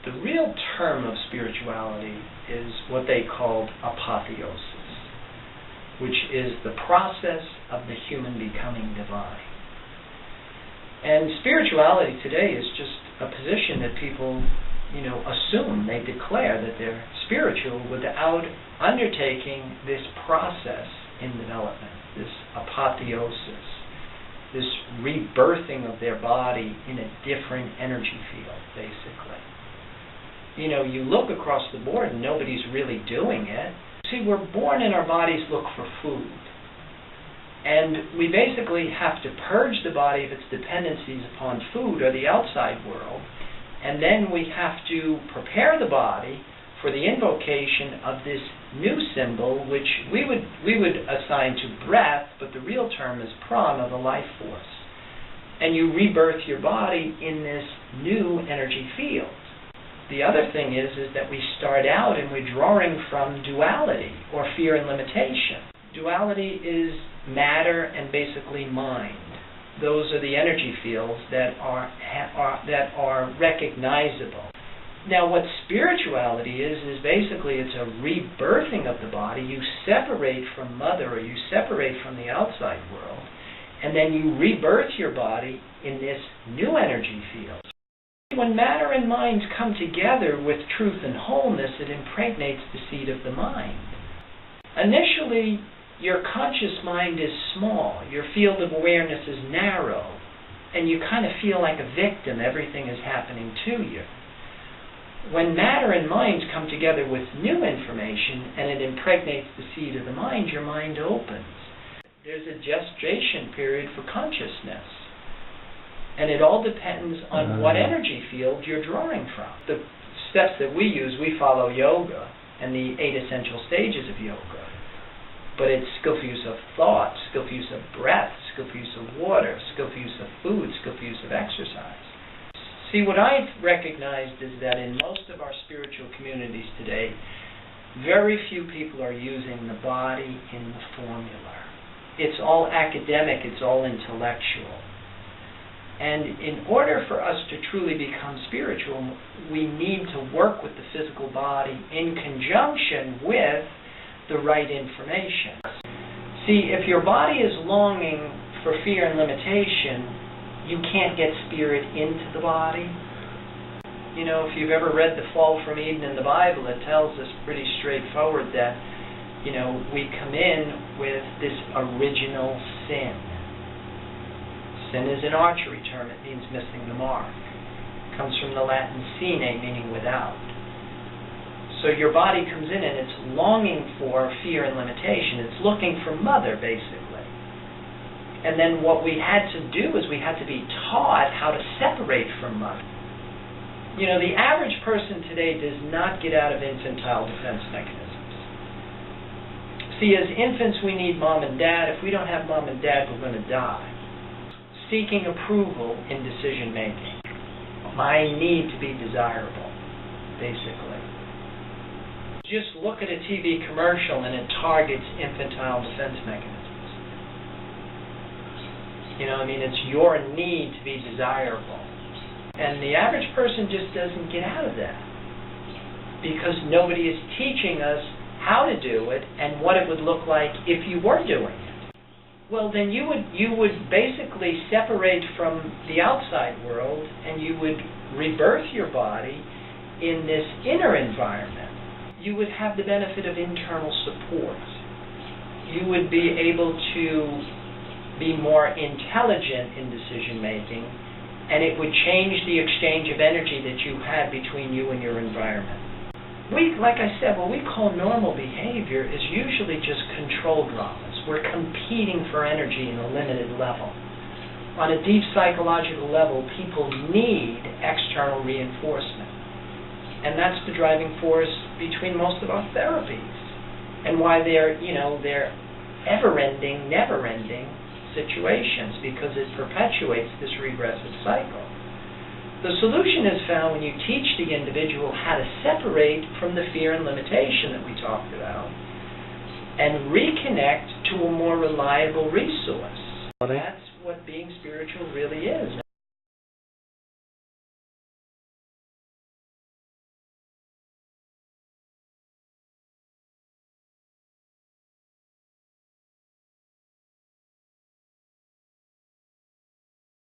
The real term of spirituality is what they called apotheosis, which is the process of the human becoming divine. And spirituality today is just a position that people, assume, they declare that they're spiritual without undertaking this process in development, this apotheosis, this rebirthing of their body in a different energy field, basically. You look across the board and nobody's really doing it. See, we're born and our bodies look for food. And we basically have to purge the body of its dependencies upon food or the outside world. And then we have to prepare the body for the invocation of this new symbol, which we would assign to breath, but the real term is prana, the life force. And you rebirth your body in this new energy field. The other thing is that we start out and we're drawing from duality, or fear and limitation. Duality is matter and basically mind. Those are the energy fields that are recognizable. Now, what spirituality is basically it's a rebirthing of the body. You separate from mother, or you separate from the outside world, and then you rebirth your body in this new energy field. When matter and mind come together with truth and wholeness, it impregnates the seed of the mind. Initially, your conscious mind is small, your field of awareness is narrow, and you kind of feel like a victim. Everything is happening to you. When matter and mind come together with new information and it impregnates the seed of the mind, your mind opens. There's a gestation period for consciousness. And it all depends on what energy field you're drawing from. The steps that we use, we follow yoga and the 8 essential stages of yoga. But it's skillful use of thought, skillful use of breath, skillful use of water, skillful use of food, skillful use of exercise. See, what I've recognized is that in most of our spiritual communities today, very few people are using the body in the formula. It's all academic, it's all intellectual. And in order for us to truly become spiritual, we need to work with the physical body in conjunction with the right information. See, if your body is longing for fear and limitation, you can't get spirit into the body. If you've ever read The Fall from Eden in the Bible, it tells us pretty straightforward that, we come in with this original sin. Sin is an archery term. It means missing the mark. It comes from the Latin sine, meaning without. So your body comes in and it's longing for fear and limitation. It's looking for mother, basically. And then what we had to do is we had to be taught how to separate from mother. The average person today does not get out of infantile defense mechanisms. See, as infants we need mom and dad. If we don't have mom and dad, we're going to die. Seeking approval in decision making. My need to be desirable, basically. Just look at a TV commercial and it targets infantile defense mechanisms. It's your need to be desirable. And the average person just doesn't get out of that because nobody is teaching us how to do it and what it would look like if you were doing it. Well, then you would basically separate from the outside world and you would rebirth your body in this inner environment. You would have the benefit of internal support. You would be able to be more intelligent in decision making, and it would change the exchange of energy that you had between you and your environment. Like I said, what we call normal behavior is usually just control dramas. We're competing for energy in a limited level. On a deep psychological level, people need external reinforcement. And that's the driving force between most of our therapies. And why they're ever-ending, never-ending situations, because it perpetuates this regressive cycle. The solution is found when you teach the individual how to separate from the fear and limitation that we talked about and reconnect to a more reliable resource. That's what being spiritual really is.